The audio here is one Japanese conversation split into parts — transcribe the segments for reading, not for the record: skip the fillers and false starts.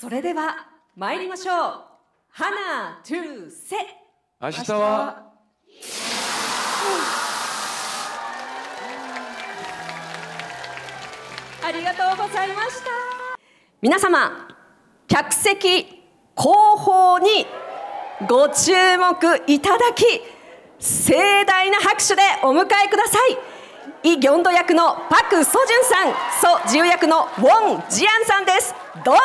それでは参りましょう。하나 둘 셋。 明日はありがとうございました。皆様、客席後方にご注目いただき、盛大な拍手でお迎えください。イ・ギョンド役のパク・ソジュンさん、ソ・ジウ役のウォン・ジアンさんです。どうぞ。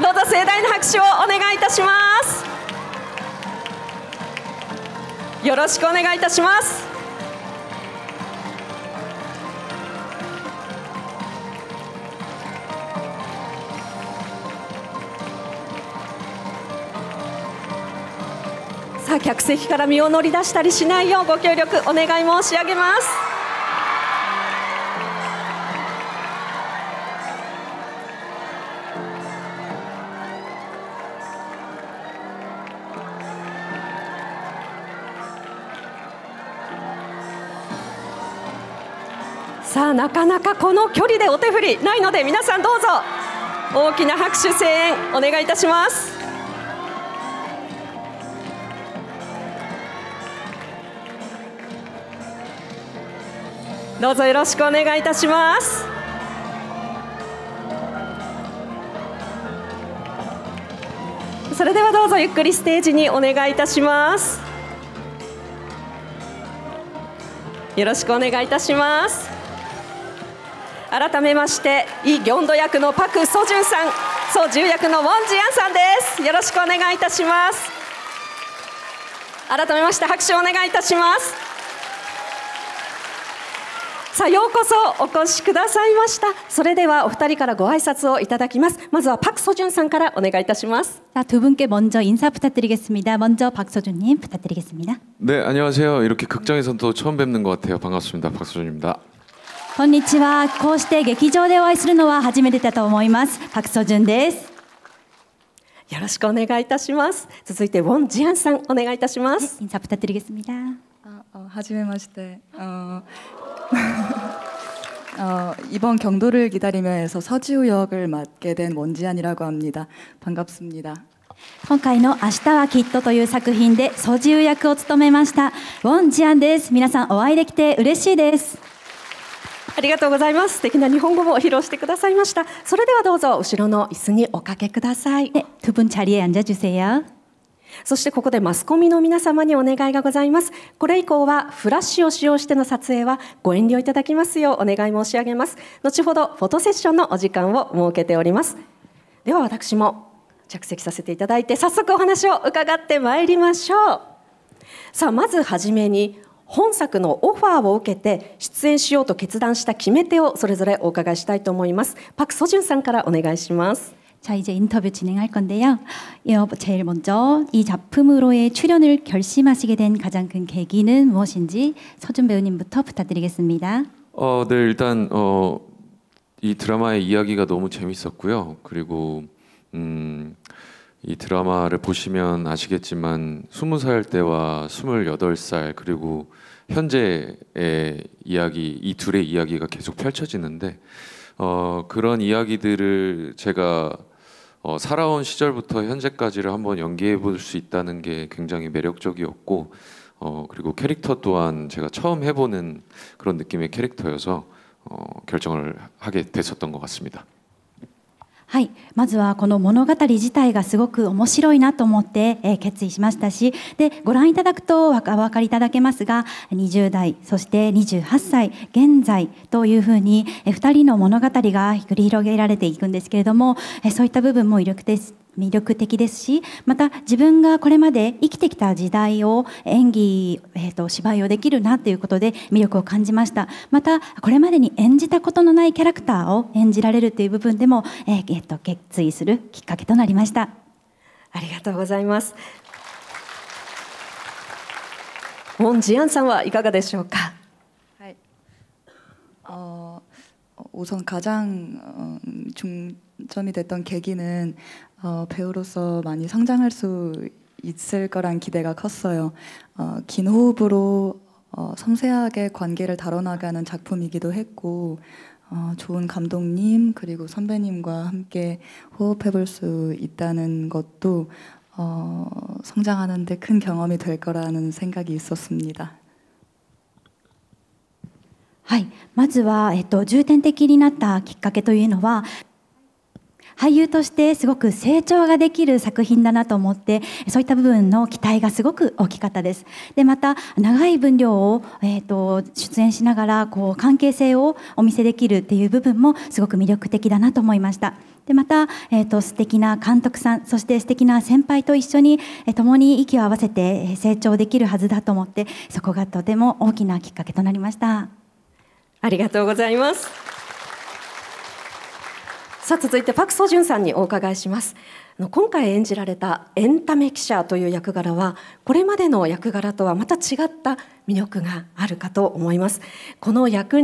どうぞ盛大な拍手をお願いいたします。よろしくお願いいたします。さあ、客席から身を乗り出したりしないようご協力お願い申し上げます。さあ、なかなかこの距離でお手振りないので、皆さんどうぞ大きな拍手声援お願いいたします。どうぞよろしくお願いいたします。それではどうぞゆっくりステージにお願いいたします。よろしくお願いいたします。改めましてイ・ギョンド役のパク・ソジュンさん、ソ・ジウ役のウォン・ジアンさんです。よろしくお願いいたします。改めまして拍手をお願いいたします。さあ、ようこそお越しくださいました。それではお二人からご挨拶をいただきます。まずはパク・ソジュンさんからお願いいたします。자, 두 분께 먼저 인사 부탁드리겠습니다. 먼저 박서준님 부탁드리겠습니다. 네, 안녕하세요. 이렇게 극장에서 또 처음 뵙는 것 같아요. 반갑습니다. 박서준입니다. こんにちは。こうして劇場でお会いするのは初めてだと思います。パクソジュンです。よろしくお願いいたします。続いてウォン・ジアンさんお願いいたします。인사 부탁드리겠습니다. はじめまして。이번 경도를 기다리며에서 서지우 역을 맡게 된 원지안이라고 합니다. 반갑습니다. 今回の明日はきっとという作品でソジウ役を務めましたウォン・ジアンです。皆さんお会いできて嬉しいです。ありがとうございます。素敵な日本語も披露してくださいました。それではどうぞ後ろの椅子におかけください。네, 두 분 자리에 앉아주세요. そしてここでマスコミの皆様にお願いがございます。これ以降はフラッシュを使用しての撮影はご遠慮いただきますようお願い申し上げます。後ほどフォトセッションのお時間を設けております。では私も着席させていただいて早速お話を伺ってまいりましょう。さあ、まずはじめに本作のオファーを受けて出演しようと決断した決め手をそれぞれお伺いしたいと思います。パク・ソジュンさんからお願いします。 자, 이제 인터뷰 진행할 건데요. 제일 먼저 이 작품으로의 출연을 결심하시게 된 가장 큰 계기는 무엇인지 서준 배우님부터 부탁드리겠습니다. 네, 일단 이 드라마의 이야기가 너무 재밌었고요. 그리고 이 드라마를 보시면 아시겠지만 20살 때와 28살 그리고 현재의 이야기, 이 둘의 이야기가 계속 펼쳐지는데 그런 이야기들을 제가 살아온 시절부터 현재까지를 한번 연기해 볼 수 있다는 게 굉장히 매력적이었고 그리고 캐릭터 또한 제가 처음 해보는 그런 느낌의 캐릭터여서 결정을 하게 됐었던 것 같습니다. はい、まずはこの物語自体がすごく面白いなと思って、決意しましたし、でご覧いただくとお分かりいただけますが、20代そして28歳現在というふうに2人の物語が繰り広げられていくんですけれども、そういった部分も魅力的ですし、また自分がこれまで生きてきた時代を演技、芝居をできるなということで魅力を感じました。またこれまでに演じたことのないキャラクターを演じられるという部分でも、決意するきっかけとなりました。ありがとうございます。ウォン・ジアンさんはいかがでしょうか。はい。우선 가장 중점이 됐던 계기는 배우로서 많이 성장할 수 있을 거란 기대가 컸어요. 긴 호흡으로 섬세하게 관계를 다뤄나가는 작품이기도 했고 좋은 감독님 그리고 선배님과 함께 호흡해볼 수 있다는 것도 성장하는 데 큰 경험이 될 거라는 생각이 있었습니다. はい、まずは、重点的になったきっかけというのは俳優としてすごく成長ができる作品だなと思ってそういった部分の期待がすごく大きかったです。でまた長い分量を、出演しながらこう関係性をお見せできるっていう部分もすごく魅力的だなと思いました。でまた、素敵な監督さんそして素敵な先輩と一緒に、共に息を合わせて成長できるはずだと思ってそこがとても大きなきっかけとなりました。ありがとうございます。さあ続いてパク・ソジュンさんにお伺いします。今回演じられたエンタメ記者という役柄はこれまでの役柄とはまた違った魅力があるかと思います。この役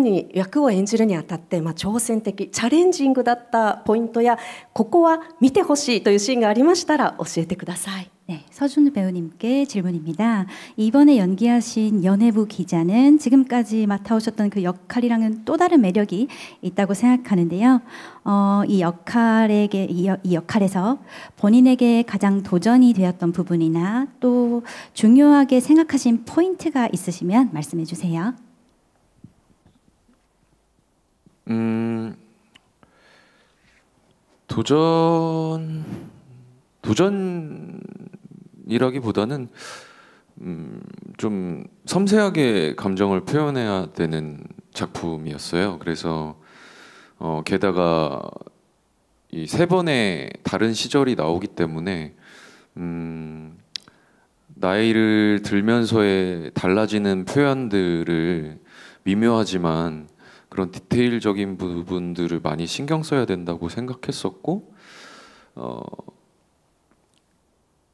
を演じるにあたって、挑戦的チャレンジングだったポイントやここは見てほしいというシーンがありましたら教えてください。 네, 서준 배우님께 질문입니다. 이번에 연기하신 연예부 기자는 지금까지 맡아오셨던 그 역할이랑은 또 다른 매력이 있다고 생각하는데요. 이 역할에서 본인에게 가장 도전이 되었던 부분이나 또 중요하게 생각하신 포인트가 있으시면 말씀해 주세요. 도전이라기보다는 좀 섬세하게 감정을 표현해야 되는 작품이었어요. 그래서 게다가 이 세 번의 다른 시절이 나오기 때문에 나이를 들면서의 달라지는 표현들을 미묘하지만 그런 디테일적인 부분들을 많이 신경 써야 된다고 생각했었고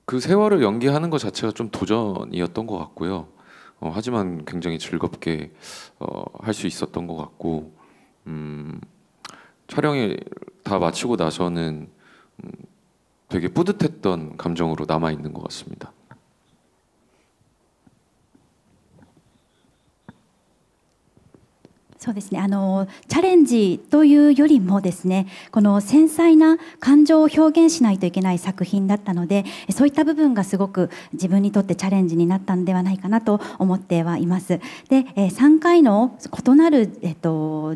그 세월을 연기하는 것 자체가 좀 도전이었던 것 같고요. 하지만 굉장히 즐겁게 할 수 있었던 것 같고 촬영이 다 마치고 나서는 되게 뿌듯했던 감정으로 남아 있는 것 같습니다. そうですね、チャレンジというよりもですねこの繊細な感情を表現しないといけない作品だったのでそういった部分がすごく自分にとってチャレンジになったんではないかなと思ってはいます。で、3回の異なる、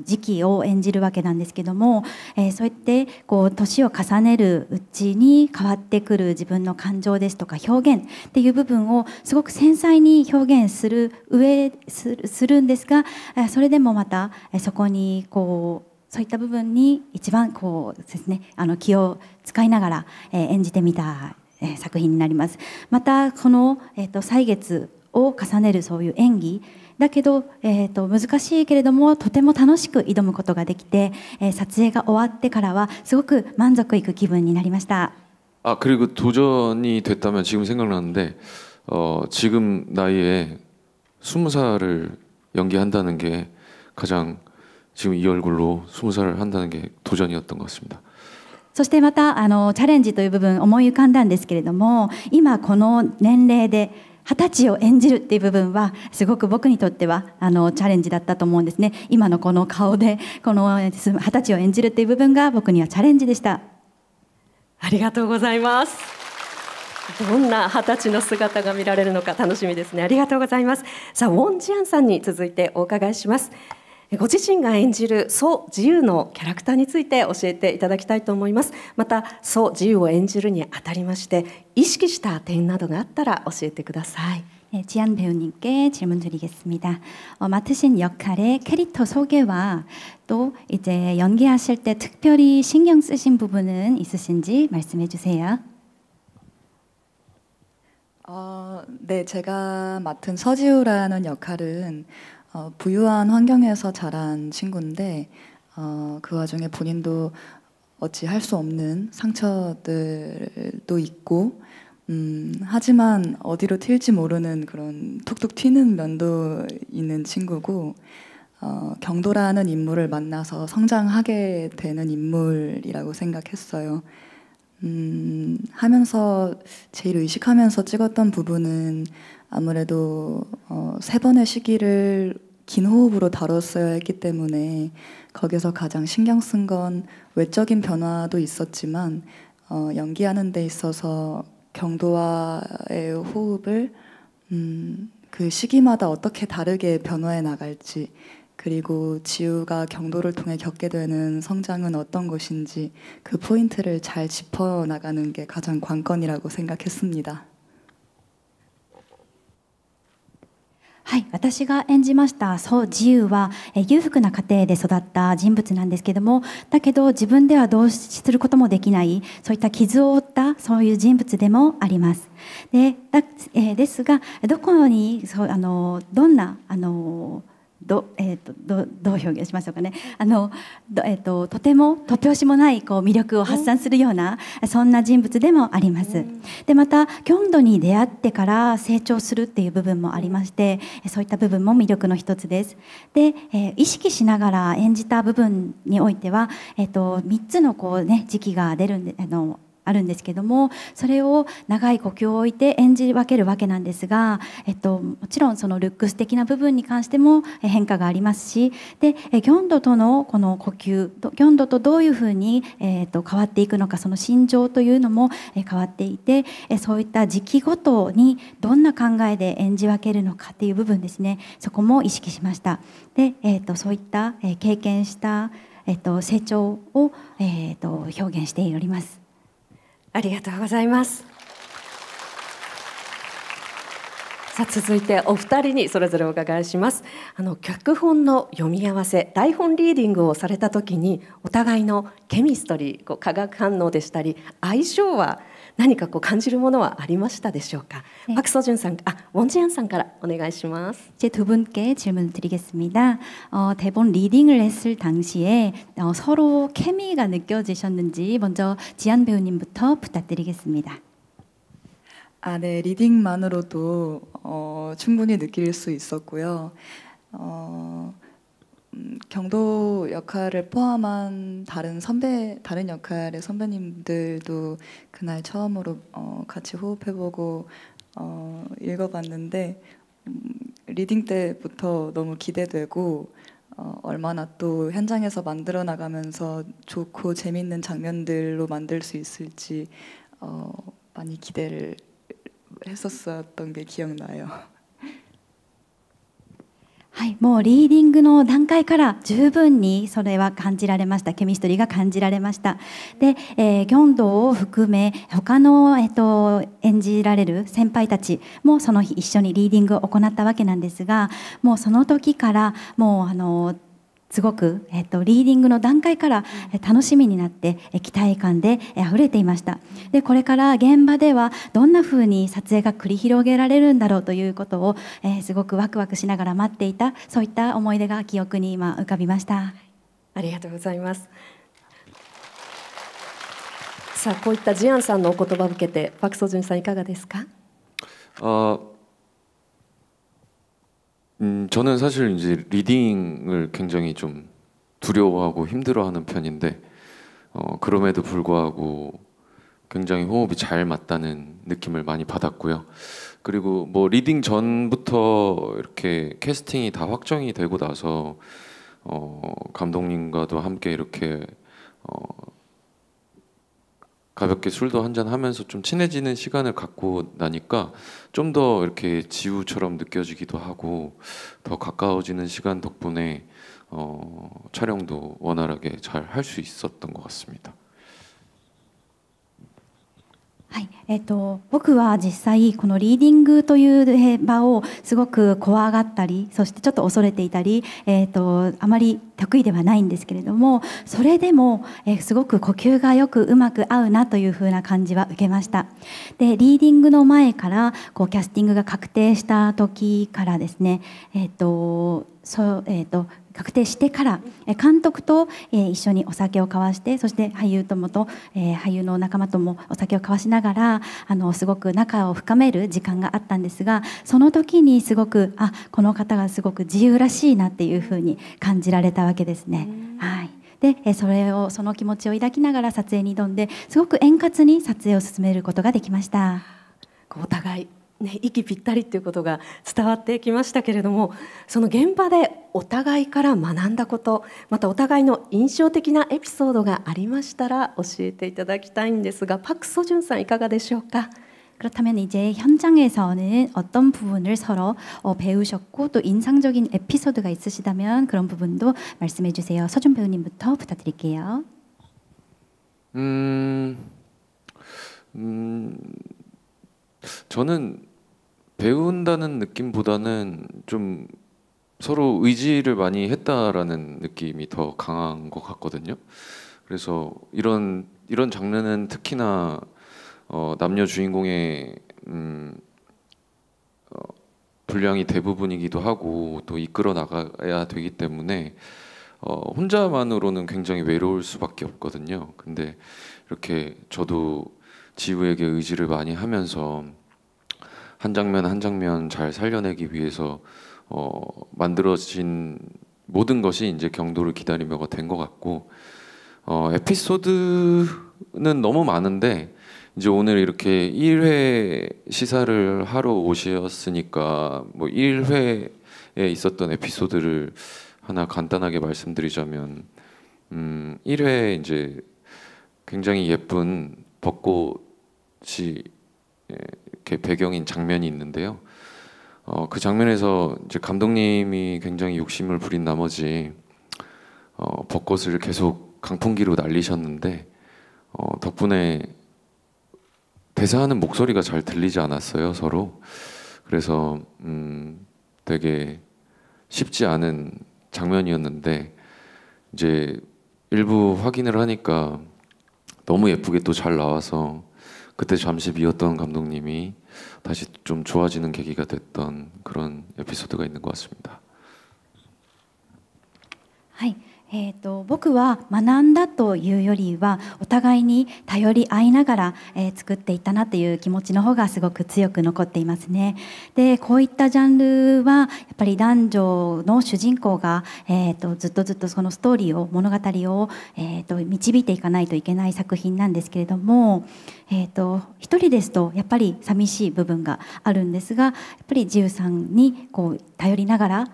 時期を演じるわけなんですけども、そうやってこう年を重ねるうちに変わってくる自分の感情ですとか表現っていう部分をすごく繊細に表現するんですがそれでもまたそこにこうそういった部分に一番こうですね気を使いながら演じてみた作品になります。またこの歳月を重ねるそういう演技だけど、難しいけれどもとても楽しく挑むことができて、撮影が終わってからはすごく満足いく気分になりました。 그리고 도전이 됐다면 지금 생각나는데 지금 나이에 20살을 연기한다는 게 가장 지금 이 얼굴로 20살을 한다는 게 도전이었던 것 같습니다. そしてまたチャレンジという部分思い浮かんだんですけれども今この年齢で20歳を演じるっていう部分はすごく僕にとってはチャレンジだったと思うんですね。今のこの顔でこの20歳を演じるっていう部分が僕にはチャレンジでした。ありがとうございます。どんな20歳の姿が見られるのか楽しみですね。ありがとうございます。さあウォン・ジアンさんに続いてお伺いします。ご自身が演じるソ・ジユのキャラクターについて教えていただきたいと思います。またソ・ジユを演じるにあたりまして意識した点などがあったら教えてください。 지안 배우님께 질문 드리겠습니다. 맡으신 역할의 캐릭터 소개와 또 이제 연기하실 때 특별히 신경 쓰신 부분은 있으신지 말씀해 주세요. 네, 제가 맡은 서지우라는 역할은 부유한 환경에서 자란 친구인데 그 와중에 본인도 어찌 할 수 없는 상처들도 있고 하지만 어디로 튈지 모르는 그런 툭툭 튀는 면도 있는 친구고 경도라는 인물을 만나서 성장하게 되는 인물이라고 생각했어요. 하면서 제일 의식하면서 찍었던 부분은 아무래도 3번의 시기를 긴 호흡으로 다뤘어야 했기 때문에 거기서 가장 신경 쓴 건 외적인 변화도 있었지만 연기하는 데 있어서 경도와의 호흡을 그 시기마다 어떻게 다르게 변화해 나갈지, 그리고 지우가 경도를 통해 겪게 되는 성장은 어떤 것인지 그 포인트를 잘 짚어 나가는 게 가장 관건이라고 생각했습니다. はい、私が演じましたソ・ジウは裕福な家庭で育った人物なんですけども、だけど自分ではどうすることもできないそういった傷を負ったそういう人物でもあります。ですがどこにどんなどう表現しましょうかね。とても突拍子もない魅力を発散するようなそんな人物でもあります。でまたキョンドに出会ってから成長するっていう部分もありまして、そういった部分も魅力の一つです。で、意識しながら演じた部分においては、3つの時期が出るんであるんですけども、それを長い呼吸を置いて演じ分けるわけなんですが、もちろんそのルックス的な部分に関しても変化がありますし、でキョンドとのこの呼吸、キョンドとどういうふうに変わっていくのか、その心情というのも変わっていて、そういった時期ごとにどんな考えで演じ分けるのかっていう部分ですね、そこも意識しました。で、そういった経験した成長を表現しております。ありがとうございます。さあ続いてお二人にそれぞれお伺いします。脚本の読み合わせ、台本リーディングをされた時にお互いのケミストリー、化学反応でしたり相性は何か感じるものはありましたでしょうか。박서준さん、원지안さんからお願いします。이제 두 분께 질문드리겠습니다. 대본 리딩을 했을 당시에 서로 케미가 느껴지셨는지 먼저 지안 배우님부터 부탁드리겠습니다. 네, 리딩만으로도 충분히 느낄 수 있었고요. 경도 역할을 포함한 다른 역할의 선배님들도 그날 처음으로 같이 호흡해보고 읽어봤는데 리딩 때부터 너무 기대되고 얼마나 또 현장에서 만들어 나가면서 좋고 재밌는 장면들로 만들 수 있을지 많이 기대를 했었던 게 기억나요. はい、もうリーディングの段階から十分にそれは感じられました。ケミストリーが感じられました。で、キョンドを含め他の、演じられる先輩たちもその日一緒にリーディングを行ったわけなんですが、もうその時からもうすごく、リーディングの段階から楽しみになって期待感で溢れていました。でこれから現場ではどんなふうに撮影が繰り広げられるんだろうということを、すごくワクワクしながら待っていた、そういった思い出が記憶に今浮かびました。ありがとうございます。さあこういったジアンさんのお言葉を受けてパク・ソジュンさんいかがですか。저는 사실 이제 리딩을 굉장히 좀 두려워하고 힘들어하는 편인데 그럼에도 불구하고 굉장히 호흡이 잘 맞다는 느낌을 많이 받았고요. 그리고 뭐 리딩 전부터 이렇게 캐스팅이 다 확정이 되고 나서 감독님과도 함께 이렇게 가볍게 술도 한잔 하면서 좀 친해지는 시간을 갖고 나니까 좀 더 이렇게 지우처럼 느껴지기도 하고 더 가까워지는 시간 덕분에 촬영도 원활하게 잘 할 수 있었던 것 같습니다. はい、僕は実際このリーディングという場をすごく怖がったり、そしてちょっと恐れていたり、あまり得意ではないんですけれども、それでも、すごく呼吸がよくうまく合うなというふうな感じは受けました。でリーディングの前からキャスティングが確定した時からですね、確定してから監督と一緒にお酒を交わして、そして俳優の仲間ともお酒を交わしながらすごく仲を深める時間があったんですが、その時にすごくこの方がすごく自由らしいなっていうふうに感じられたわけですね。はい、で、その気持ちを抱きながら撮影に挑んで、すごく円滑に撮影を進めることができました。お互いね、息ぴったりっていうことが伝わってきましたけれども、その現場でお互いから学んだこと、またお互いの印象的なエピソードがありましたら教えていただきたいんですが、パク・ソジュンさんいかがでしょうか。 그렇다면 이제 현장에서는 어떤 부분을 서로 배우셨고 또 인상적인 에피소드가 있으시다면 그런 부분도 말씀해 주세요. 서준 배우님부터 부탁드릴게요. 저는 배운다는 느낌보다는 좀 서로 의지를 많이 했다라는 느낌이 더 강한 것 같거든요. 그래서 이런 장르는 특히나 남녀 주인공의 분량이 대부분이기도 하고 또 이끌어 나가야 되기 때문에 혼자만으로는 굉장히 외로울 수밖에 없거든요. 근데 이렇게 저도 지우에게 의지를 많이 하면서 한 장면 한 장면 잘 살려내기 위해서 만들어진 모든 것이 이제 경도를 기다리며가 된 것 같고, 에피소드는 너무 많은데 이제 오늘 이렇게 1회 시사를 하러 오셨으니까 뭐 1회에 있었던 에피소드를 하나 간단하게 말씀드리자면, 1회 이제 굉장히 예쁜 벚꽃이 이렇게 배경인 장면이 있는데요. 그 장면에서 이제 감독님이 굉장히 욕심을 부린 나머지 벚꽃을 계속 강풍기로 날리셨는데 덕분에 대사하는 목소리가 잘 들리지 않았어요, 서로. 그래서 되게 쉽지 않은 장면이었는데 이제 일부 확인을 하니까 너무 예쁘게 또 잘 나와서 그때 잠시 미웠던 감독님이 다시 좀 좋아지는 계기가 됐던 그런 에피소드가 있는 것 같습니다. はい僕は学んだというよりはお互いに頼り合いながら、作っていったなという気持ちの方がすごく強く残っていますね。でこういったジャンルはやっぱり男女の主人公が、ずっとそのストーリーを物語を、導いていかないといけない作品なんですけれども、一人ですとやっぱり寂しい部分があるんですが、やっぱりジウさんにこう頼りながら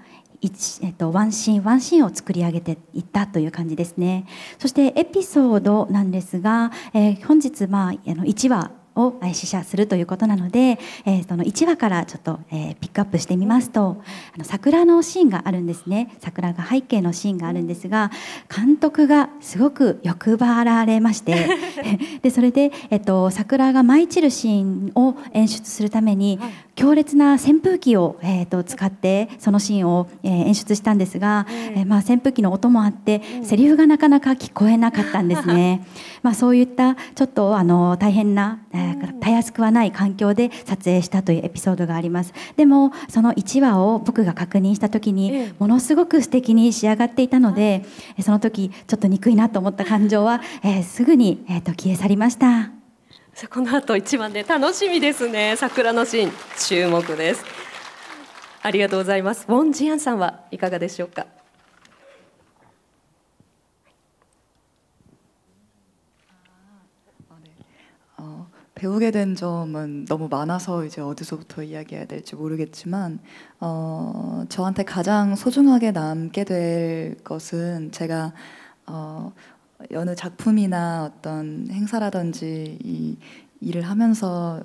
ワンシーンを作り上げていったという感じですね。そしてエピソードなんですが、本日1話を試写するということなので、その1話からちょっと、ピックアップしてみますと、桜のシーンがあるんですね。桜が背景のシーンがあるんですが、監督がすごく欲張られましてでそれで、桜が舞い散るシーンを演出するために、強烈な扇風機を、使ってそのシーンを、演出したんですが、扇風機の音もあってセリフがなかなか聞こえなかったんですね。そういったちょっと大変な、たやすくはない環境で撮影したというエピソードがあります。でもその1話を僕が確認した時にものすごく素敵に仕上がっていたので、その時ちょっと憎いなと思った感情は、すぐに、消え去りました。この後1話で楽しみですね。桜のシーン注目です。ありがとうございます。ウォン・ジアンさんはいかがでしょうか。배우게 된 점은 너무 많아서 이제 어디서부터 이야기해야 될지 모르겠지만, 저한테 가장 소중하게 남게 될 것은 제가 여느 작품이나 어떤 행사라든지 이 일을 하면서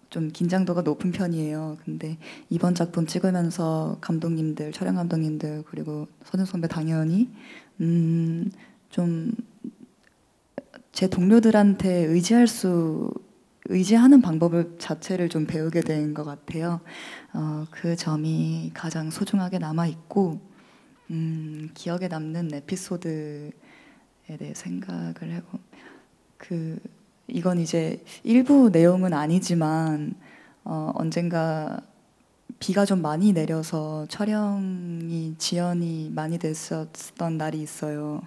좀 긴장도가 높은 편이에요. 근데 이번 작품 찍으면서 감독님들, 촬영 감독님들, 그리고 서준 선배 당연히 좀 제 동료들한테 의지하는 방법을 자체를 좀 배우게 된 것 같아요. 그 점이 가장 소중하게 남아 있고, 기억에 남는 에피소드에 대해 생각을 해보. 이건 이제 일부 내용은 아니지만 언젠가 비가 좀 많이 내려서 촬영이 지연이 많이 됐었던 날이 있어요.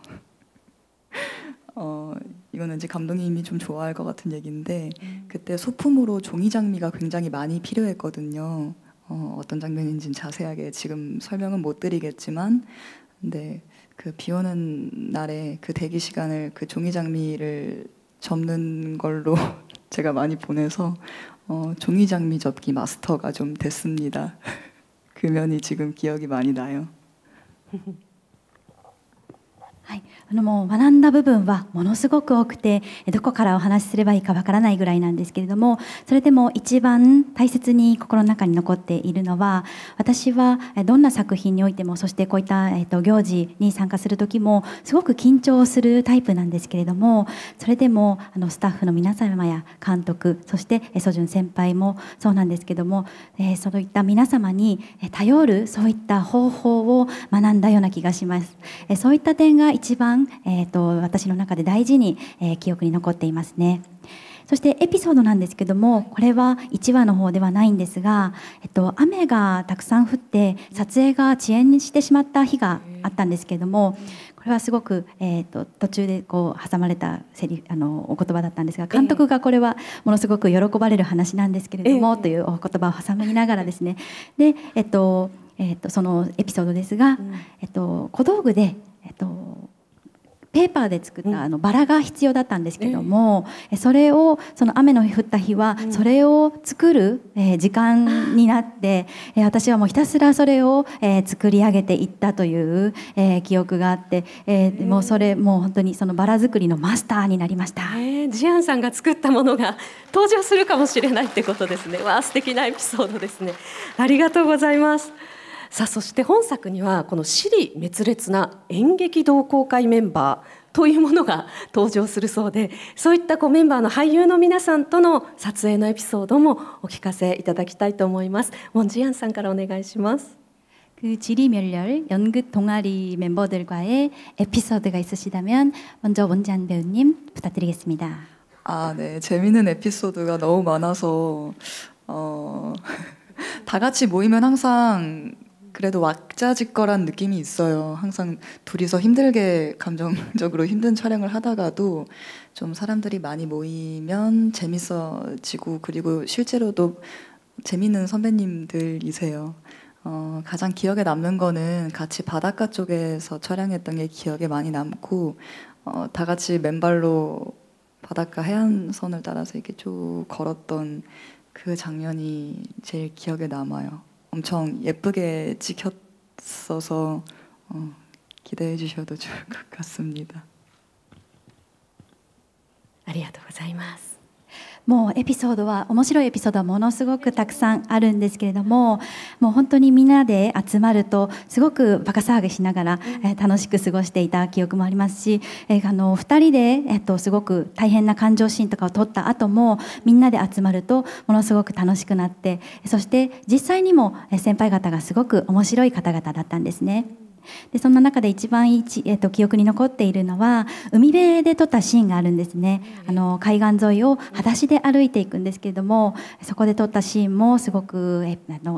이거는 이제 감독님이 좀 좋아할 것 같은 얘기인데, 그때 소품으로 종이 장미가 굉장히 많이 필요했거든요. 어떤 장면인지는 자세하게 지금 설명은 못 드리겠지만, 근데 그 비 오는 날에 그 대기 시간을 그 종이 장미를 접는 걸로 제가 많이 보내서 종이 장미 접기 마스터가 좀 됐습니다. 그 면이 지금 기억이 많이 나요. はい、もう学んだ部分はものすごく多くて、どこからお話しすればいいかわからないぐらいなんですけれども、それでも一番大切に心の中に残っているのは、私はどんな作品においても、そしてこういった行事に参加する時もすごく緊張するタイプなんですけれども、それでもスタッフの皆様や監督、そしてソジュン先輩もそうなんですけども、そういった皆様に頼るそういった方法を学んだような気がします。そういった点が一番、私の中で大事に、記憶に残っていますね。そしてエピソードなんですけども、これは1話の方ではないんですが、雨がたくさん降って撮影が遅延してしまった日があったんですけれども、これはすごく、途中でこう挟まれたお言葉だったんですが、監督がこれはものすごく喜ばれる話なんですけれども、というお言葉を挟みながらですね、で、そのエピソードですが、小道具で、ペーパーで作ったバラが必要だったんですけども、それをその雨の降った日はそれを作る時間になって、私はもうひたすらそれを作り上げていったという記憶があって、もうそれもう本当にそのバラ作りのマスターになりました。ジアンさんが作ったものが登場するかもしれないってことですね。わあ、素敵なエピソードですね。ありがとうございます。さあ、そして本作にはこの支離滅裂な演劇同好会メンバーというものが登場するそうで、そういったメンバーの俳優の皆さんとの撮影のエピソードもお聞かせいただきたいと思います。ウォン・ジアンさんからお願いします。그 지리멸렬 연극 동아리 멤버들과의 에피소드가 있으시다면 먼저 원지안 배우님 부탁드리겠습니다. 아, 네. 재미있는 에피소드가 너무 많아서 다 같이 모이면 항상 그래도 왁자지껄한 느낌이 있어요. 항상 둘이서 힘들게 감정적으로 힘든 촬영을 하다가도 좀 사람들이 많이 모이면 재밌어지고, 그리고 실제로도 재밌는 선배님들이세요. 가장 기억에 남는 거는 같이 바닷가 쪽에서 촬영했던 게 기억에 많이 남고, 다 같이 맨발로 바닷가 해안선을 따라서 이렇게 쭉 걸었던 그 장면이 제일 기억에 남아요. 엄청 예쁘게 찍혔어서 기대해 주셔도 좋을 것 같습니다. ありがとうございます。もうエピソードは面白いエピソードはものすごくたくさんあるんですけれども、もう本当にみんなで集まるとすごくバカ騒ぎしながら、楽しく過ごしていた記憶もありますし、2人で、すごく大変な感情シーンとかを撮った後もみんなで集まるとものすごく楽しくなって、そして実際にも先輩方がすごく面白い方々だったんですね。でそんな中で一番記憶に残っているのは海辺で撮ったシーンがあるんですね。海岸沿いを裸足で歩いていくんですけれども、そこで撮ったシーンもすごく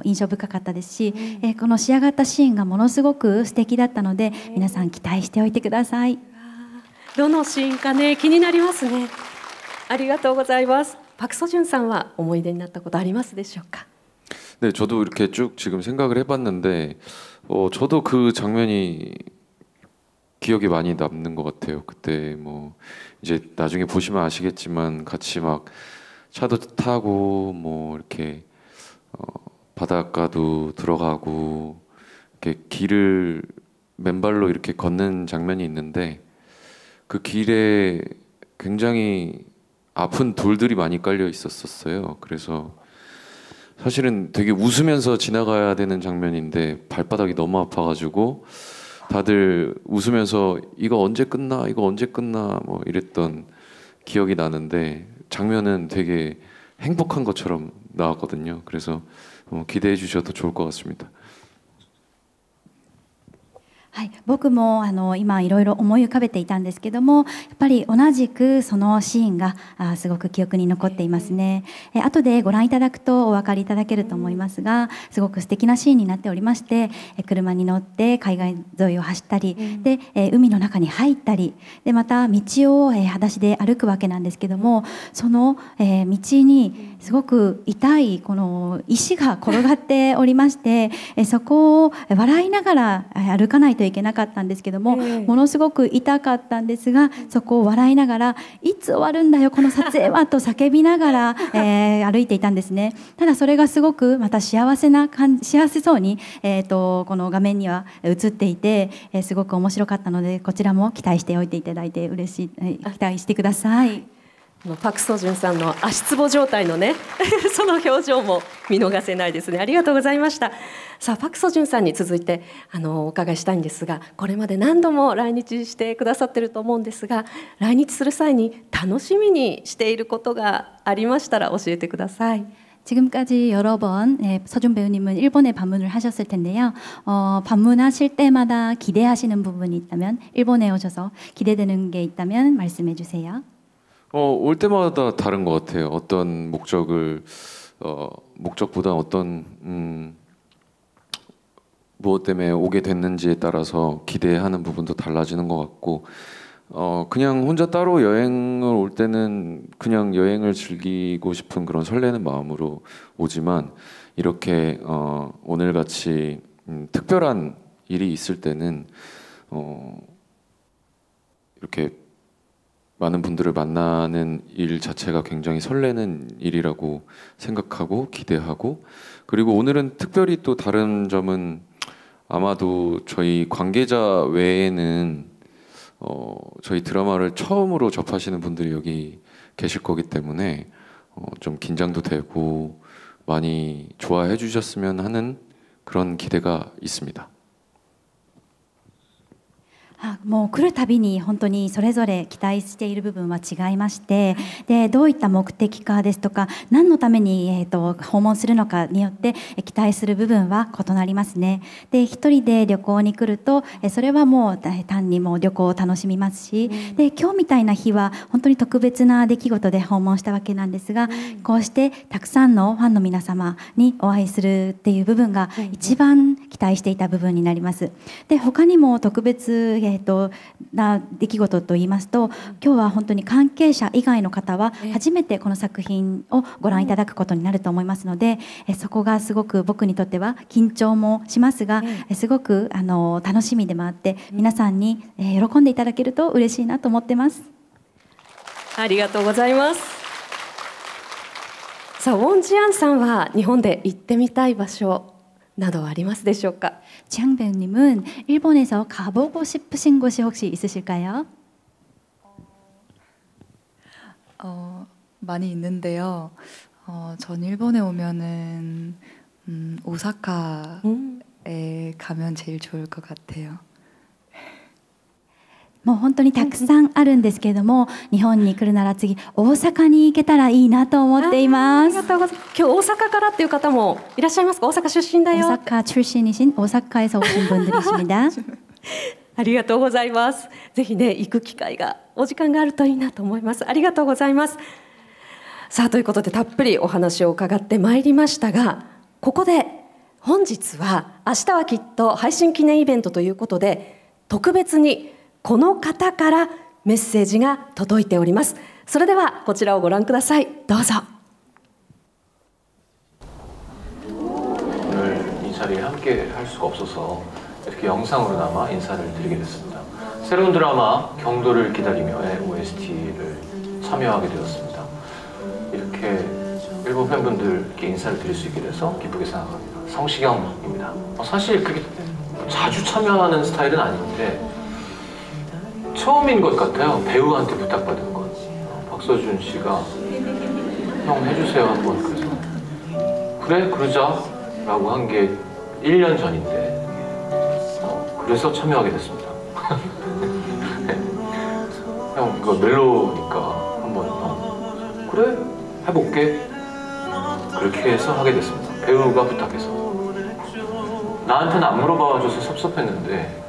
印象深かったですし、この仕上がったシーンがものすごく素敵だったので、皆さん期待しておいてください。どのシーンかね、気になりますね。ありがとうございます。パク・ソジュンさんは思い出になったことありますでしょうか。 네, 저도 이렇게 쭉 지금 생각을 해봤는데 저도 그 장면이 기억에 많이 남는 것 같아요. 그때 뭐 이제 나중에 보시면 아시겠지만 같이 막 차도 타고 뭐 이렇게 바닷가도 들어가고 이렇게 길을 맨발로 이렇게 걷는 장면이 있는데, 그 길에 굉장히 아픈 돌들이 많이 깔려 있었어요. 그래서 사실은 되게 웃으면서 지나가야 되는 장면인데 발바닥이 너무 아파가지고 다들 웃으면서 이거 언제 끝나? 이거 언제 끝나? 뭐 이랬던 기억이 나는데, 장면은 되게 행복한 것처럼 나왔거든요. 그래서 기대해 주셔도 좋을 것 같습니다. はい、僕も今いろいろ思い浮かべていたんですけども、やっぱり同じくそのシーンがすごく記憶に残っていますね。後でご覧いただくとお分かりいただけると思いますが、すごく素敵なシーンになっておりまして、車に乗って海岸沿いを走ったり、で海の中に入ったり、でまた道を裸足で歩くわけなんですけども、その道にすごく痛いこの石が転がっておりまして、そこを笑いながら歩かないといいけなかったんですけども、ものすごく痛かったんですが、そこを笑いながらいつ終わるんだよこの撮影はと叫びながら、歩いていたんですね。ただそれがすごくまた幸せそうに、この画面には映っていて、すごく面白かったので、こちらも期待しておいていただいて嬉しい、期待してください。パク・ソジュンさんの足つぼ状態のねその表情も見逃せないですね。ありがとうございました。さあパク・ソジュンさんに続いてお伺いしたいんですが、これまで何度も来日してくださってると思うんですが、来日する際に楽しみにしていることがありましたら教えてください。 지금까지 여러 번 서준 배우님은 일본에 방문을 하셨을 텐데요. 방문하실 때마다 기대하시는 부분이 있다면, 일본에 오셔서 기대되는 게 있다면 말씀해 주세요. 올 때마다 다른 것 같아요. 어떤 목적보다 어떤 무엇 때문에 오게 됐는지에 따라서 기대하는 부분도 달라지는 것 같고, 그냥 혼자 따로 여행을 올 때는 그냥 여행을 즐기고 싶은 그런 설레는 마음으로 오지만, 이렇게 오늘같이 특별한 일이 있을 때는 이렇게 많은 분들을 만나는 일 자체가 굉장히 설레는 일이라고 생각하고 기대하고, 그리고 오늘은 특별히 또 다른 점은 아마도 저희 관계자 외에는 저희 드라마를 처음으로 접하시는 분들이 여기 계실 거기 때문에 좀 긴장도 되고 많이 좋아해 주셨으면 하는 그런 기대가 있습니다. もう来るたびに本当にそれぞれ期待している部分は違いまして、でどういった目的かですとか、何のために、訪問するのかによって期待する部分は異なりますね。で一人で旅行に来るとそれはもう単にもう旅行を楽しみますし、で今日みたいな日は本当に特別な出来事で訪問したわけなんですが、こうしてたくさんのファンの皆様にお会いするっていう部分が一番期待していた部分になります。で他にも特別な出来事といいますと、今日は本当に関係者以外の方は初めてこの作品をご覧いただくことになると思いますので、そこがすごく僕にとっては緊張もしますが、すごく楽しみでもあって、皆さんに喜んでいただけると嬉しいなと思ってます。ありがとうございます。さあウォン・ジアンさんは日本で行ってみたい場所などありますでしょうか。 지향 배우님은 일본에서 가보고 싶으신 곳이 혹시 있으실까요? 많이 있는데요. 전 일본에 오면은 오사카에 가면 제일 좋을 것 같아요. もう本当にたくさんあるんですけれども、日本に来るなら次大阪に行けたらいいなと思っています。ありがとうございます。今日大阪からっていう方もいらっしゃいますか。大阪出身だよ。 오사카 출신이신 오사카에서 오신 분들이십니다. ありがとうございます。ぜひね行く機会がお時間があるといいなと思います。ありがとうございます。さあということでたっぷりお話を伺ってまいりましたが、ここで本日は明日はきっと配信記念イベントということで、特別にこの方からメッセージが届いております。それではこちらをご覧ください。どうぞ。 오늘 이 자리에 함께 할 수가 없어서 이렇게 영상으로나마 인사를 드리게 됐습니다. 새로운 드라마 경도를 기다리며의 OST를 참여하게 되었습니다. 이렇게 일본 팬분들께 인사를 드릴 수 있게 돼서 기쁘게 생각합니다. 성시경입니다. 사실 그렇게 자주 참여하는 스타일은 아닌데 처음인 것 같아요. 배우한테 부탁받은 건. 박서준 씨가 형 해주세요 한번, 그래서 그래 그러자 라고 한 게 1년 전인데 그래서 참여하게 됐습니다. 네. 형 이거 멜로니까 한번 그래 해볼게, 그렇게 해서 하게 됐습니다. 배우가 부탁해서. 나한테는 안 물어봐줘서 섭섭했는데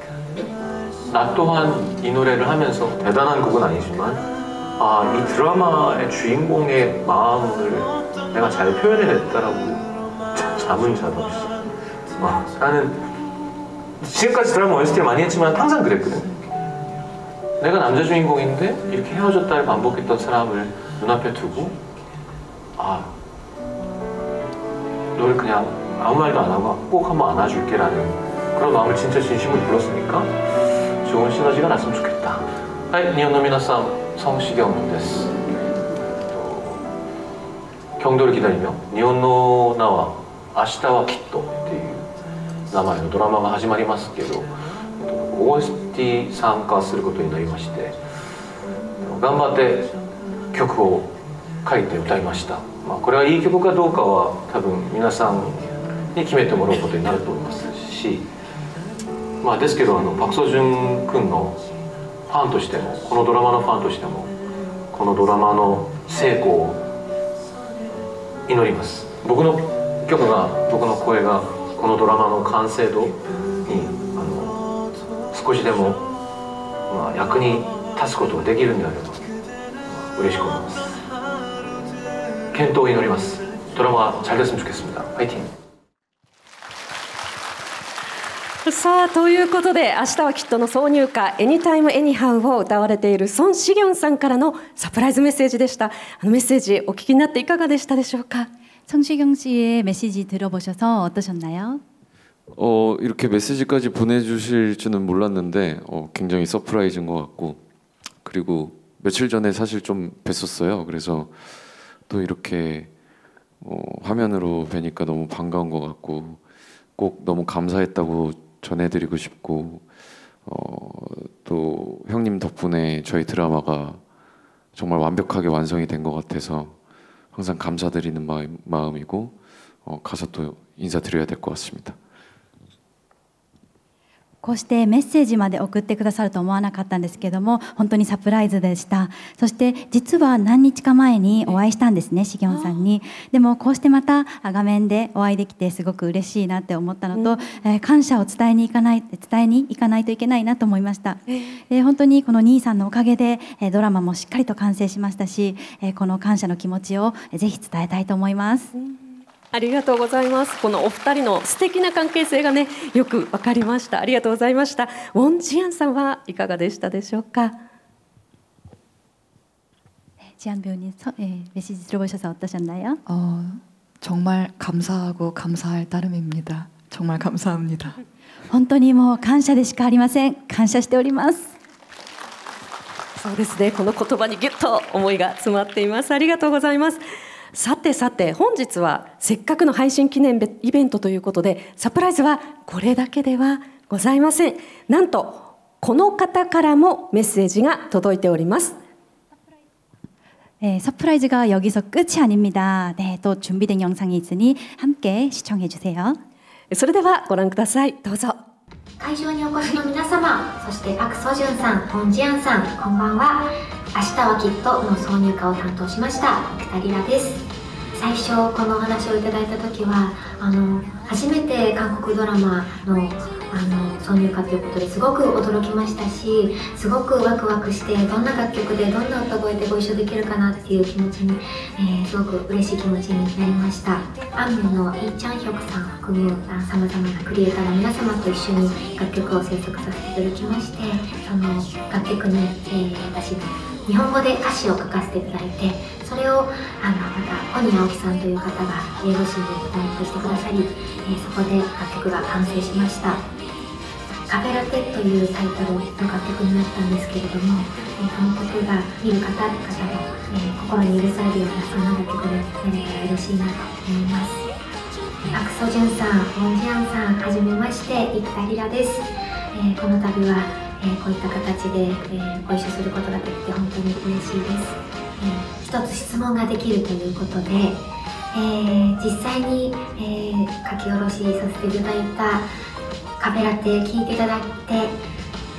나 또한 이 노래를 하면서 대단한 곡은 아니지만 이 드라마의 주인공의 마음을 내가 잘 표현해냈다라고 잠은 자도 없이 나는 지금까지 드라마 OST를 많이 했지만 항상 그랬거든. 내가 남자 주인공인데 이렇게 헤어졌다를 반복했던 사람을 눈앞에 두고 너를 그냥 아무 말도 안 하고 꼭 한번 안아줄게 라는 그런 마음을 진짜 진심으로 불렀으니까 좋은 시너지가 났으면 좋겠다.はい、日本の皆さん、孫志行です。경도를 기다리며日本の名は明日はきっとっていう名前のドラマが始まりますけど、OST 参加することになりまして、頑張って曲を書いて歌いました。これはいい曲かどうかは多分皆さんに決めてもらうことになると思いますし、ですけどパク・ソジュン君のファンとしても、このドラマのファンとしても、このドラマの成功を祈ります。僕の曲が、僕の声がこのドラマの完成度に少しでも、役に立つことができるんであれば嬉しく思います。健闘を祈ります。ドラマ잘 됐으면 좋겠습니다。ファイティング。さあということで、明日はきっとの挿入歌 Anytime Anyhow を歌われている孫志行さんからのサプライズメッセージでした。メッセージお聞きになっていかがでしたでしょうか。성시경 씨의 메시지 들어보셔서 어떠셨나요? 이렇게 메시지까지 보내주실 줄은 몰랐는데 굉장히 서프라이즈인 것 같고, 그리고 며칠 전에 사실 좀 뵀었어요. 그래서 또 이렇게 화면으로 뵈니까 너무 반가운 것 같고, 꼭 너무 감사했다고 전해드리고 싶고, 또 형님 덕분에 저희 드라마가 정말 완벽하게 완성이 된 것 같아서 항상 감사드리는 마음이고, 가서 또 인사드려야 될 것 같습니다. こうしてメッセージまで送ってくださると思わなかったんですけども、本当にサプライズでした。そして実は何日か前にお会いしたんですね、シギョンさんに。でもこうしてまた画面でお会いできてすごく嬉しいなって思ったのと、感謝を伝えに行かないといけないなと思いました。本当にこの兄さんのおかげでドラマもしっかりと完成しましたし、この感謝の気持ちをぜひ伝えたいと思います。ありがとうございます。このお二人の素敵な関係性がね、よくわかりました。ありがとうございました。ウォン・ジアンさんはいかがでしたでしょうか。지안 배우님 메시지 들어보셔서 어떠셨나요? 정말 감사하고 감사할 따름입니다. 정말 감사합니다. 本当にもう感謝でしかありません。感謝しております。そうですね。この言葉にギュッと思いが詰まっています。ありがとうございます。さてさて、本日はせっかくの配信記念イベントということで、サプライズはこれだけではございません。なんとこの方からもメッセージが届いております。서프라이즈가 여기서 끝이 아닙니다. 네, 또 준비된 영상이 있으니 함께 시청해 주세요. それではご覧ください。どうぞ。会場にお越しの皆様、そしてパク・ソジュンさん、ウォン・ジアンさん、こんばんは。明日はきっとの挿入歌を担当しました生田リラです。最初このお話をいただいた時は初めて韓国ドラマの挿入歌ということですごく驚きましたし、すごくワクワクして、どんな楽曲でどんな歌声でご一緒できるかなっていう気持ちに、すごく嬉しい気持ちになりました。アンミョのイ・チャンヒョクさん含むさまざまなクリエイターの皆様と一緒に楽曲を制作させていただきまして、その楽曲に、私が日本語で歌詞を書かせていただいて、それをまた小西青木さんという方が英語詞で翻訳してくださり、そこで楽曲が完成しました。カフェラテというタイトルの楽曲になったんですけれども、この曲が見る方々の、心に許されるようなそんな楽曲でなれたら嬉しいなと思います。パク・ソジュンさん、ウォン・ジアンさん、はじめまして、生田リラです。この度は、こういった形で、ご一緒することができて本当に嬉しいです。一つ質問ができるということで、実際に、書き下ろしさせていただいたカフェラテ聴いていただいて、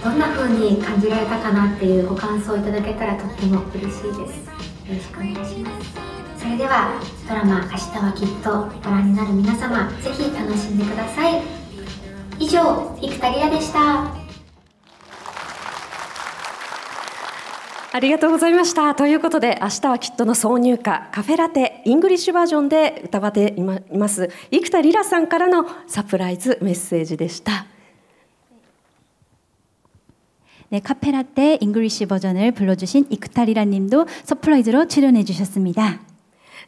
どんな風に感じられたかなっていうご感想をいただけたらとっても嬉しいです。よろしくお願いします。それではドラマ「明日はきっと」ご覧になる皆様、ぜひ楽しんでください。以上、生田リラでした。ありがとうございました。ということで、明日はきっとの挿入歌カフェラテイングリッシュバージョンで歌われています生田リラさんからのサプライズメッセージでした。네, 카페라떼 잉글리시 버전을 불러주신 이크타리라님도 서프라이즈로 출연해 주셨습니다.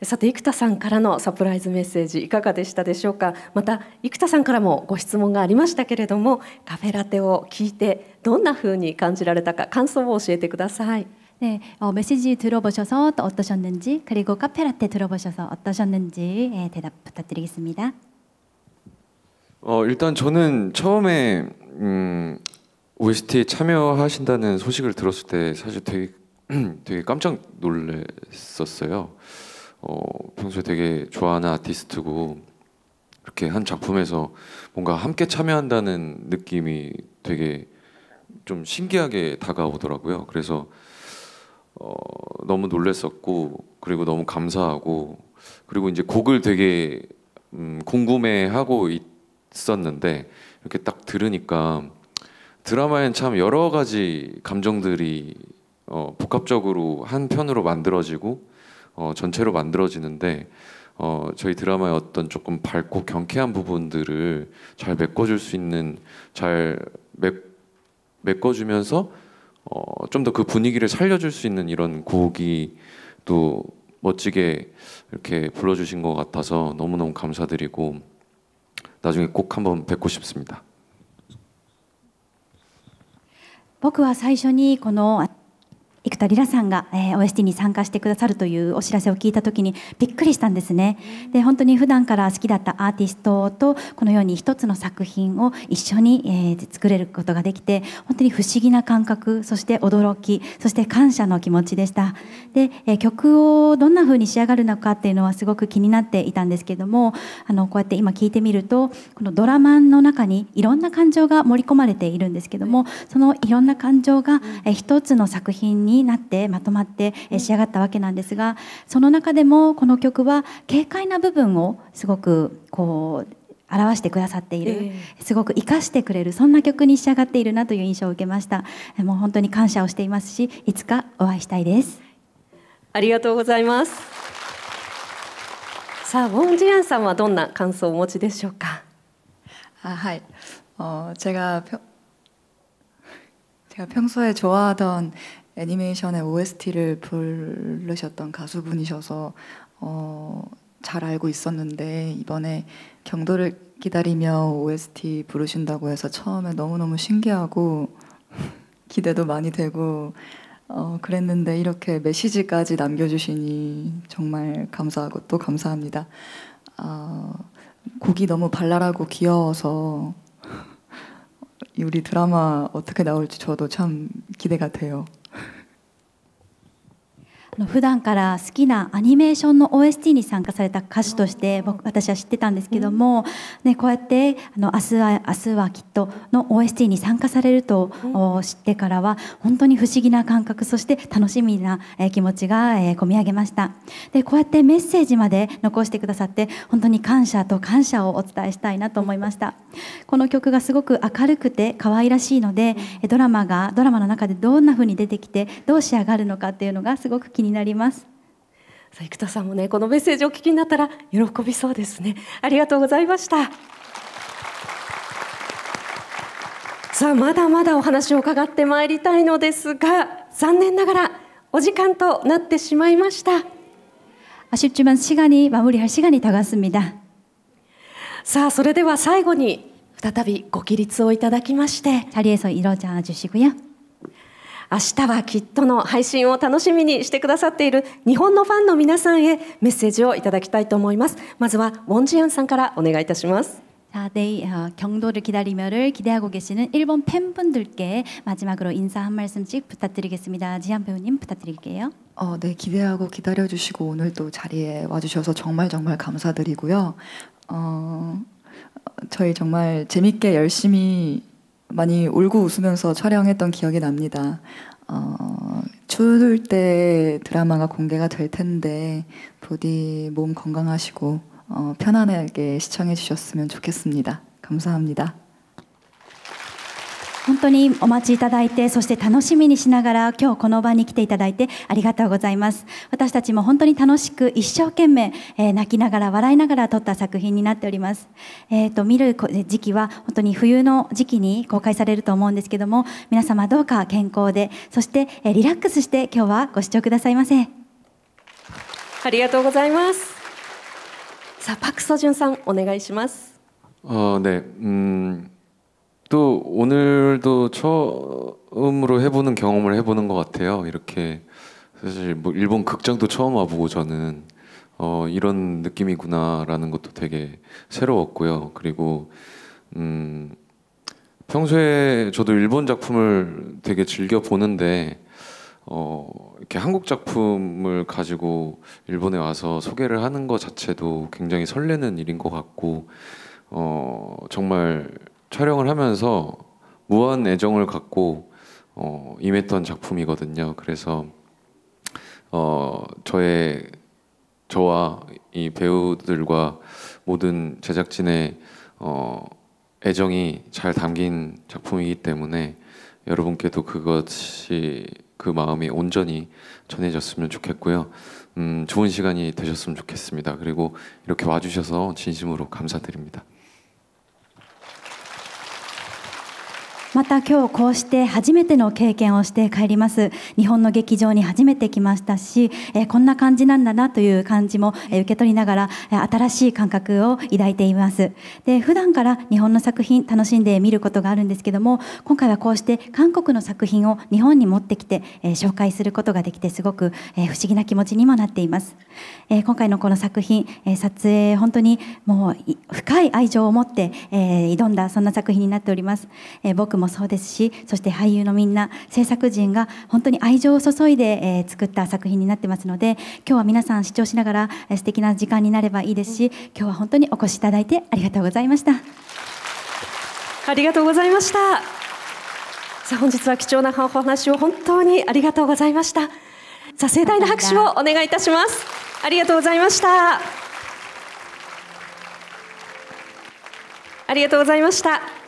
さて生田さんからのサプライズメッセージいかがでしたでしょうか。また生田さんからもご質問がありましたけれども、カフェラテを聞いてどんな風に感じられたか感想を教えてください。네, 메시지 들어보셔서 또 어떠셨는지, 그리고 카페라떼 들어보셔서 어떠셨는지 대답 부탁드리겠습니다. 일단 저는 처음에 OST에 참여하신다는 소식을 들었을 때 사실 되게 깜짝 놀랐었어요. 평소에 되게 좋아하는 아티스트고 이렇게 한 작품에서 뭔가 함께 참여한다는 느낌이 되게 좀 신기하게 다가오더라고요. 그래서 너무 놀랐었고, 그리고 너무 감사하고, 그리고 이제 곡을 되게 궁금해하고 있었는데 이렇게 딱 들으니까 드라마엔 참 여러 가지 감정들이 복합적으로 한 편으로 만들어지고 전체로 만들어지는데 저희 드라마의 어떤 조금 밝고 경쾌한 부분들을 잘 메꿔줄 수 있는, 잘 메꿔주면서 좀 더 그 분위기를 살려줄 수 있는 이런 곡이 또 멋지게 이렇게 불러주신 것 같아서 너무너무 감사드리고 나중에 꼭 한번 뵙고 싶습니다. 僕は最初にこの生田リラさんが、OST に参加してくださるというお知らせを聞いたときにびっくりしたんですね。で、本当に普段から好きだったアーティストとこのように一つの作品を一緒に、作れることができて、本当に不思議な感覚、そして驚き、そして感謝の気持ちでした。で、曲をどんな風に仕上がるのかっていうのはすごく気になっていたんですけども、こうやって今聞いてみると、このドラマの中にいろんな感情が盛り込まれているんですけども、そのいろんな感情が、一つの作品になってまとまって仕上がったわけなんですが、その中でもこの曲は軽快な部分をすごくこう表してくださっている、すごく生かしてくれる、そんな曲に仕上がっているなという印象を受けました。もう本当に感謝をしていますし、いつかお会いしたいです。ありがとうございます。さあ、ウォン・ジアンさんはどんな感想をお持ちでしょうか。はい、제가 평소에 좋아하던 애니메이션의 OST를 부르셨던 가수분이셔서 잘 알고 있었는데, 이번에 경도를 기다리며 OST 부르신다고 해서 처음에 너무너무 신기하고 기대도 많이 되고 그랬는데, 이렇게 메시지까지 남겨주시니 정말 감사하고 또 감사합니다. 곡이 너무 발랄하고 귀여워서 우리 드라마 어떻게 나올지 저도 참 기대가 돼요. 普段から好きなアニメーションの OST に参加された歌手として私は知ってたんですけども、ね、こうやって明日はきっとの OST に参加されると知ってからは本当に不思議な感覚、そして楽しみな気持ちが込み上げました。で、こうやってメッセージまで残してくださって本当に感謝と感謝をお伝えしたいなと思いました。この曲がすごく明るくて可愛らしいので、ドラマの中でどんな風に出てきてどう仕上がるのかっていうのがすごく気になります。生田さんもね、このメッセージをお聞きになったら喜びそうですね。ありがとうございました。さあ、まだまだお話を伺ってまいりたいのですが、残念ながらお時間となってしまいました。 아쉽지만 시간이 마무리할 시간이 다가왔습니다. さあ、それでは最後に再びご起立をいただきまして、 자리에서 일어나 주시고요. 明日はきっとの配信を楽しみにしてくださっている日本のファンの皆さんへメッセージをいただきたいと思います。まずはウォン・ジアンさんからお願いいたします。 자, 내일 경도를 기다리며를 기대하고 계시는 일본 팬분들께 마지막으로 인사 한 말씀씩 부탁드리겠습니다. 지한 배우님 부탁드릴게요. 네, 기대하고 기다려주시고 오늘 또 자리에 와주셔서 정말 감사드리고요. 저희 정말 재밌게 열심히 많이 울고 웃으면서 촬영했던 기억이 납니다. 추울 때 드라마가 공개가 될 텐데 부디 몸 건강하시고 편안하게 시청해 주셨으면 좋겠습니다. 감사합니다. 本当にお待ちいただいて、そして楽しみにしながら今日この場に来ていただいてありがとうございます。私たちも本当に楽しく一生懸命、泣きながら笑いながら撮った作品になっております。見る時期は本当に冬の時期に公開されると思うんですけども、皆様どうか健康で、そしてリラックスして今日はご視聴くださいませ。ありがとうございます。さあ、パクソジュンさんお願いします。네, 또 오늘도 처음으로 해보는 경험을 해보는 것 같아요. 이렇게 사실 뭐 일본 극장도 처음 와보고 저는 이런 느낌이구나라는 것도 되게 새로웠고요. 그리고 평소에 저도 일본 작품을 되게 즐겨 보는데 이렇게 한국 작품을 가지고 일본에 와서 소개를 하는 것 자체도 굉장히 설레는 일인 것 같고 정말 촬영을 하면서 무한 애정을 갖고 임했던 작품이거든요. 그래서 저와 이 배우들과 모든 제작진의 애정이 잘 담긴 작품이기 때문에 여러분께도 그것이 그 마음이 온전히 전해졌으면 좋겠고요. 좋은 시간이 되셨으면 좋겠습니다. 그리고 이렇게 와주셔서 진심으로 감사드립니다. また今日こうして初めての経験をして帰ります。日本の劇場に初めて来ましたし、こんな感じなんだなという感じも受け取りながら新しい感覚を抱いています。で、普段から日本の作品楽しんで見ることがあるんですけども、今回はこうして韓国の作品を日本に持ってきて紹介することができてすごく不思議な気持ちにもなっています。今回のこの作品撮影本当にもう深い愛情を持って挑んだそんな作品になっております。僕もそうですし、そして俳優のみんな制作陣が本当に愛情を注いで作った作品になってますので、今日は皆さん視聴しながら素敵な時間になればいいですし、今日は本当にお越しいただいてありがとうございました。ありがとうございました。さあ、本日は貴重なお話を本当にありがとうございました。さあ、盛大な拍手をお願いいたします。ありがとうございました。ありがとうございました。